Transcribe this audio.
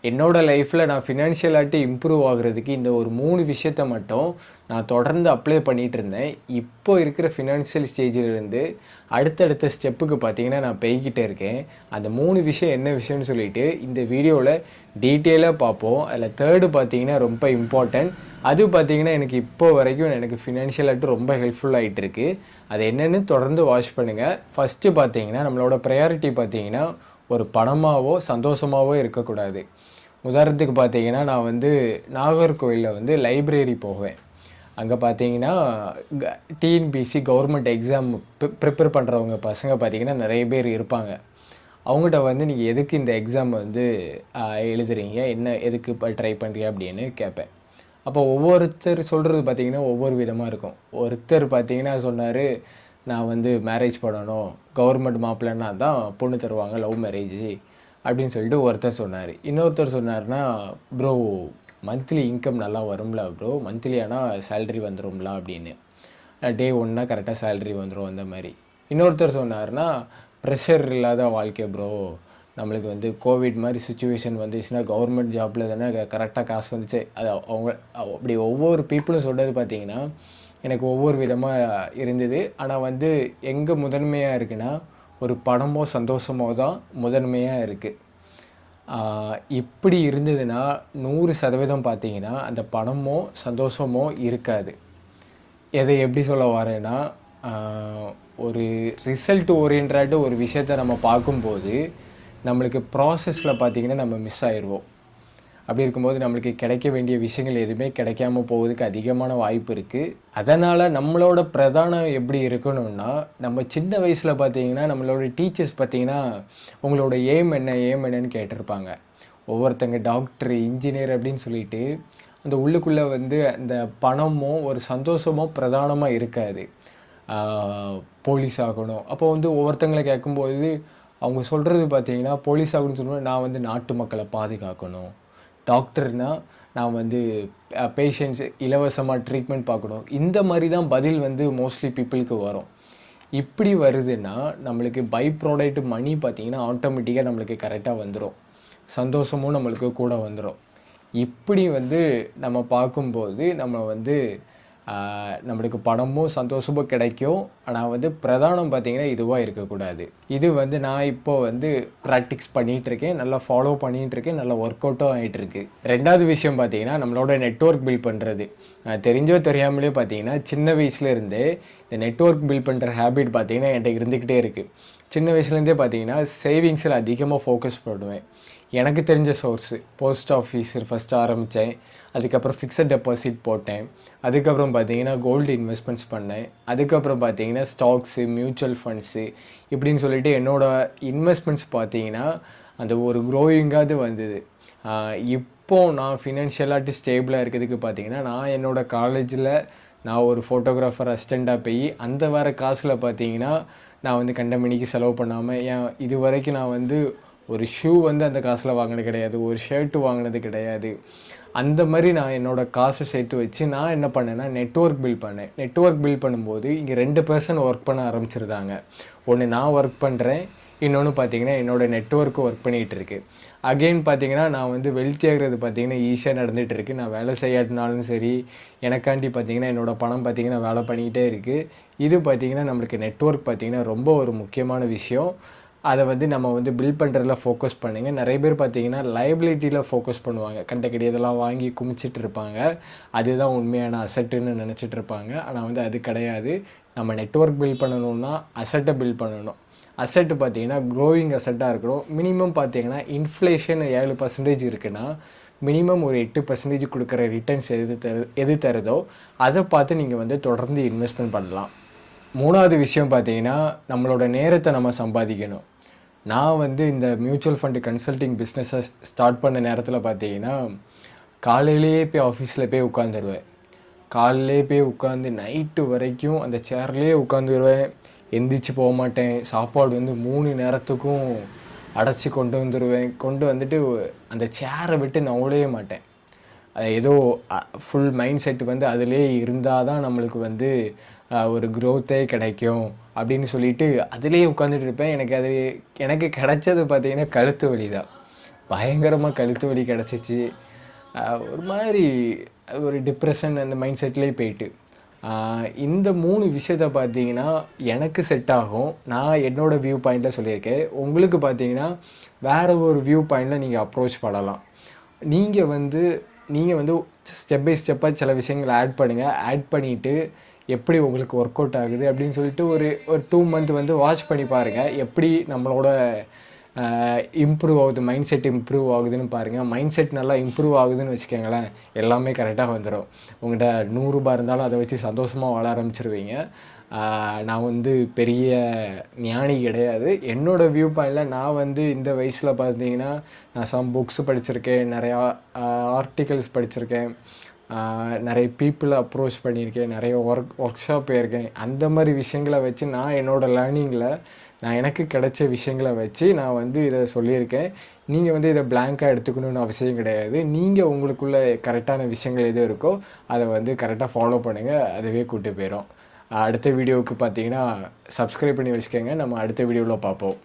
என்னோட லைஃப்பில் நான் ஃபினான்ஷியலாட்டி இம்ப்ரூவ் ஆகுறதுக்கு இந்த ஒரு 3 விஷயத்த மட்டும் நான் தொடர்ந்து அப்ளை பண்ணிகிட்டு இருந்தேன். இப்போ இருக்கிற ஃபினான்ஷியல் ஸ்டேஜிலிருந்து அடுத்தடுத்த ஸ்டெப்புக்கு பார்த்தீங்கன்னா நான் போய்கிட்டே இருக்கேன். அந்த 3 விஷயம் என்ன விஷயம்னு சொல்லிட்டு இந்த வீடியோவில் டீட்டெயிலாக பார்ப்போம். அதில் தேர்டு பார்த்தீங்கன்னா ரொம்ப இம்பார்ட்டன்ட். அது பார்த்தீங்கன்னா எனக்கு இப்போ வரைக்கும் எனக்கு ஃபினான்ஷியலாட்டு ரொம்ப ஹெல்ப்ஃபுல் ஆகிட்டு இருக்கு. அது என்னென்னு தொடர்ந்து வாட்ச் பண்ணுங்கள். ஃபஸ்ட்டு பார்த்தீங்கன்னா நம்மளோட ப்ரையாரிட்டி பார்த்தீங்கன்னா ஒரு பணமாவோ சந்தோஷமாவோ இருக்கக்கூடாது. உதாரணத்துக்கு பார்த்தீங்கன்னா நான் வந்து நாகர்கோவிலில் வந்து லைப்ரரி போவேன். அங்கே பார்த்தீங்கன்னா டிஎன்பிஎஸ்சி கவர்மெண்ட் எக்ஸாம் ப்ரிப்பேர் பண்ணுறவங்க பசங்க பார்த்தீங்கன்னா நிறைய பேர் இருப்பாங்க. அவங்ககிட்ட வந்து நீங்கள் எதுக்கு இந்த எக்ஸாம் வந்து எழுதுறீங்க, என்ன எதுக்கு இப்போ ட்ரை பண்ணுறீங்க அப்படின்னு கேட்பேன். அப்போ ஒவ்வொருத்தர் சொல்கிறது பார்த்தீங்கன்னா ஒவ்வொரு விதமாக இருக்கும். ஒருத்தர் பார்த்தீங்கன்னா சொன்னார், நான் வந்து மேரேஜ் பண்ணணும், கவர்மெண்ட் மாப்பிள்ளைன்னா தான் பொண்ணு தருவாங்க, லவ் மேரேஜ் அப்படின்னு சொல்லிட்டு ஒருத்தர் சொன்னார். இன்னொருத்தர் சொன்னார்னா, ப்ரோ மந்த்லி இன்கம் நல்லா வரும்ல ப்ரோ, மந்த்லி ஆனால் சேல்ரி வந்துடும்ல அப்படின்னு. டே ஒன்னா கரெக்டாக சேல்ரி வந்துடும் அந்த மாதிரி. இன்னொருத்தர் சொன்னார்னா, ப்ரெஷர் இல்லாத வாழ்க்கை ப்ரோ, நம்மளுக்கு வந்து கோவிட் மாதிரி சுச்சுவேஷன் வந்துச்சுன்னா கவர்மெண்ட் ஜாப்பில் தானே கரெக்டாக காசு வந்துச்சு. அது அவங்க அப்படி ஒவ்வொரு பீப்புளும் சொல்கிறது பார்த்தீங்கன்னா எனக்கு ஒவ்வொரு விதமாக இருந்தது. ஆனால் வந்து எங்கே முதன்மையாக இருக்குன்னா ஒரு பணமோ சந்தோஷமோ தான் முதன்மையாக இருக்குது. இப்படி இருந்ததுன்னா 100% பார்த்தீங்கன்னா அந்த பணமோ சந்தோஷமோ இருக்காது. எதை எப்படி சொல்ல வரேன்னா, ஒரு ரிசல்ட் ஓரியன்டாக ஒரு விஷயத்த நம்ம பார்க்கும்போது நம்மளுக்கு ப்ராசஸில் பார்த்திங்கன்னா நம்ம மிஸ் ஆயிடுவோம். அப்படி இருக்கும்போது நம்மளுக்கு கிடைக்க வேண்டிய விஷயங்கள் எதுவுமே கிடைக்காம போவதுக்கு அதிகமான வாய்ப்பு இருக்குது. அதனால் நம்மளோட பிரதானம் எப்படி இருக்கணும்னா, நம்ம சின்ன வயசில் பார்த்திங்கன்னா நம்மளோட டீச்சர்ஸ் பார்த்திங்கன்னா உங்களோட எய்ம் என்னன்னு கேட்டிருப்பாங்க. ஒவ்வொருத்தங்க டாக்டர், இன்ஜினியர் அப்படின்னு சொல்லிட்டு அந்த உள்ளுக்குள்ளே வந்து அந்த பணமோ ஒரு சந்தோஷமோ பிரதானமாக இருக்காது. போலீஸ் ஆகணும், அப்போ வந்து ஒவ்வொருத்தங்களை கேட்கும்போது அவங்க சொல்கிறது பார்த்தீங்கன்னா போலீஸ் ஆகணும்னு சொல்லும்போது நான் வந்து நாட்டு மக்களை பாதுகாக்கணும், டாக்டர்னால் நான் வந்து பேஷண்ட்ஸ் இலவசமாக ட்ரீட்மெண்ட் பார்க்கணும். இந்த மாதிரி தான் பதில் வந்து மோஸ்ட்லி பீப்புளுக்கு வரும். இப்படி வருதுன்னா நம்மளுக்கு பை ப்ராடக்ட் மணி பார்த்திங்கன்னா ஆட்டோமேட்டிக்காக நம்மளுக்கு கரெக்டாக வந்துடும், சந்தோஷமும் நம்மளுக்கு கூட வந்துடும். இப்படி வந்து நம்ம பார்க்கும்போது நம்ம வந்து நம்மளுக்கு பணமும் சந்தோஷமும் கிடைக்கும். ஆனால் வந்து பிரதானம் பார்த்திங்கன்னா இதுவாக இருக்கக்கூடாது. இது வந்து நான் இப்போது வந்து ப்ராக்டிக்ஸ் பண்ணிகிட்ருக்கேன், நல்லா ஃபாலோ பண்ணிகிட்ருக்கேன், நல்லா ஒர்க் அவுட்டும் ஆகிட்டுருக்கு. ரெண்டாவது விஷயம் பார்த்திங்கன்னா நம்மளோட நெட்ஒர்க் பில்ட் பண்ணுறது. தெரிஞ்சோ தெரியாமலே பார்த்திங்கன்னா சின்ன வயசுலேருந்தே இந்த நெட்ஒர்க் பில்ட் பண்ணுற ஹேபிட் பார்த்திங்கன்னா என்கிட்ட இருந்துக்கிட்டே இருக்குது. சின்ன வயசுலேருந்தே பார்த்திங்கன்னா சேவிங்ஸில் அதிகமாக ஃபோக்கஸ் பண்ணுவேன். எனக்கு தெரிஞ்ச சோர்ஸு போஸ்ட் ஆஃபீஸ் ஃபஸ்ட்டு ஆரம்பித்தேன். அதுக்கப்புறம் ஃபிக்ஸட் டெபாசிட் போட்டேன். அதுக்கப்புறம் பார்த்தீங்கன்னா கோல்டு இன்வெஸ்ட்மெண்ட்ஸ் பண்ணேன். அதுக்கப்புறம் பார்த்தீங்கன்னா ஸ்டாக்ஸு, மியூச்சுவல் ஃபண்ட்ஸு இப்படின்னு சொல்லிட்டு என்னோடய இன்வெஸ்ட்மெண்ட்ஸ் பார்த்தீங்கன்னா அந்த ஒரு க்ரோயிங்காவது வந்தது. இப்போது நான் ஃபினான்ஷியலாட்டு ஸ்டேபிளாக இருக்கிறதுக்கு பார்த்தீங்கன்னா நான் என்னோடய காலேஜில் நான் ஒரு ஃபோட்டோகிராஃபர் அசிஸ்டண்ட்டாக போய் அந்த வர காசில் பார்த்தீங்கன்னா நான் வந்து கண்டமணிக்கு செலவு பண்ணாமல் இது வரைக்கும் நான் வந்து ஒரு ஷூ வந்து அந்த காசில் வாங்கினது கிடையாது, ஒரு ஷர்ட்டு வாங்கினது கிடையாது. அந்த மாதிரி நான் என்னோடய காசை சேர்த்து வச்சு நான் என்ன பண்ணேன்னா நெட்ஒர்க் பில்ட் பண்ணேன். நெட்ஒர்க் பில்ட் பண்ணும்போது இங்கே 2 பர்சன் ஒர்க் பண்ண ஆரம்பிச்சிருந்தாங்க. ஒன்று நான் ஒர்க் பண்ணுறேன், இன்னொன்று பார்த்தீங்கன்னா என்னோடய நெட்ஒர்க்கு ஒர்க் பண்ணிகிட்டு இருக்குது. அகெயின் பார்த்தீங்கன்னா நான் வந்து வெல்த்தி ஆகிறது பார்த்தீங்கன்னா ஈஸியாக நடந்துகிட்டு இருக்குது. நான் வேலை செய்யாட்டினாலும் சரி, எனக்காண்டி பார்த்தீங்கன்னா என்னோடய பணம் பார்த்தீங்கன்னா வேலை பண்ணிக்கிட்டே இருக்குது. இது பார்த்தீங்கன்னா நம்மளுக்கு நெட்ஒர்க் பார்த்தீங்கன்னா ரொம்ப ஒரு முக்கியமான விஷயம். அதை வந்து நம்ம வந்து பில்ட் பண்ணுறதுல ஃபோக்கஸ் பண்ணுங்க. நிறைய பேர் பார்த்தீங்கன்னா லைபிலிட்டியில் ஃபோக்கஸ் பண்ணுவாங்க, கண்டக்கடி இதெல்லாம் வாங்கி குமிச்சிட்டு இருப்பாங்க. அதுதான் உண்மையான அசட்டுன்னு நினச்சிட்டு இருப்பாங்க. ஆனால் வந்து அது கிடையாது. நம்ம நெட்ஒர்க் பில்ட் பண்ணணுன்னா அசட்டை பில்ட் பண்ணணும். அசட்டு பார்த்தீங்கன்னா க்ரோவிங் அசட்டாக இருக்கணும். மினிமம் பார்த்தீங்கன்னா இன்ஃப்ளேஷன் 7% இருக்குன்னா மினிமம் ஒரு 8% கொடுக்குற ரிட்டர்ன்ஸ் எது தருதோ அதை பார்த்து நீங்கள் வந்து தொடர்ந்து இன்வெஸ்ட்மெண்ட் பண்ணலாம். 3வது விஷயம் பார்த்தீங்கன்னா நம்மளோட நேரத்தை நம்ம சம்பாதிக்கணும். நான் வந்து இந்த மியூச்சுவல் ஃபண்டு கன்சல்டிங் பிஸ்னஸை ஸ்டார்ட் பண்ண நேரத்தில் பார்த்தீங்கன்னா காலையிலேயே போய் ஆஃபீஸில் போய் உட்காந்துருவேன். காலையிலே போய் உட்காந்து நைட்டு வரைக்கும் அந்த சேர்லேயே உட்காந்துருவேன். எந்திரிச்சு போக மாட்டேன். சாப்பாடு வந்து 3 நேரத்துக்கும் அடைச்சி கொண்டு வந்துடுவேன். கொண்டு வந்துட்டு அந்த சேரை விட்டு நவளவே மாட்டேன். ஏதோ ஃபுல் மைண்ட் செட் வந்து அதிலே இருந்தால் தான் நம்மளுக்கு வந்து ஒரு க்ரோத்தே கிடைக்கும் அப்படின்னு சொல்லிட்டு அதிலே உட்காந்துட்டு இருப்பேன். எனக்கு கிடைச்சது பார்த்திங்கன்னா கழுத்து வலி தான். பயங்கரமாக கழுத்து வலி கிடச்சிச்சு. ஒரு மாதிரி ஒரு டிப்ரெஷன் அந்த மைண்ட் செட்லேயே போயிட்டு. இந்த 3 விஷயத்த பார்த்தீங்கன்னா எனக்கு செட் ஆகும். நான் என்னோடய வியூ பாயிண்டில் சொல்லியிருக்கேன். உங்களுக்கு பார்த்தீங்கன்னா வேறு ஒரு வியூ பாயிண்டில் நீங்கள் அப்ரோச் பண்ணலாம். நீங்கள் வந்து ஸ்டெப் பை ஸ்டெப்பாக சில விஷயங்களை ஆட் பண்ணுங்கள். ஆட் பண்ணிவிட்டு எப்படி உங்களுக்கு ஒர்க் அவுட் ஆகுது அப்படின்னு சொல்லிட்டு ஒரு 2 மந்த் வந்து வாட்ச் பண்ணி பாருங்கள். எப்படி நம்மளோட இம்ப்ரூவ் ஆகுது, மைண்ட் செட் இம்ப்ரூவ் ஆகுதுன்னு பாருங்கள். மைண்ட் செட் நல்லா இம்ப்ரூவ் ஆகுதுன்னு வச்சுக்கோங்களேன், எல்லாமே கரெக்டாக வந்துடும். உங்கள்கிட்ட ₹100 இருந்தாலும் அதை வச்சு சந்தோஷமாக வாழ ஆரம்பிச்சிருவீங்க. நான் வந்து பெரிய ஞானி கிடையாது. என்னோடய வியூ பாயிண்டில் நான் வந்து இந்த வயசில் பார்த்தீங்கன்னா நான் சம் புக்ஸ் படிச்சிருக்கேன், நிறையா ஆர்டிகல்ஸ் படிச்சிருக்கேன், நிறைய பீப்புளை அப்ரோச் பண்ணியிருக்கேன், நிறைய ஒர்க் ஷாப் போயிருக்கேன். அந்த மாதிரி விஷயங்களை வச்சு நான் என்னோடய லேர்னிங்கில் நான் எனக்கு கிடைச்ச விஷயங்களை வச்சு நான் வந்து இதை சொல்லியிருக்கேன். நீங்கள் வந்து இதை பிளாங்காக எடுத்துக்கணுன்னு அவசியம் கிடையாது. நீங்கள் உங்களுக்குள்ள கரெக்டான விஷயங்கள் எது இருக்கோ அதை வந்து கரெக்டாக ஃபாலோ பண்ணுங்கள். அதுவே கூட்டு போயிடும். அடுத்த வீடியோவுக்கு பார்த்தீங்கன்னா சப்ஸ்கிரைப் பண்ணி வச்சுக்கோங்க. நம்ம அடுத்த வீடியோவில் பார்ப்போம்.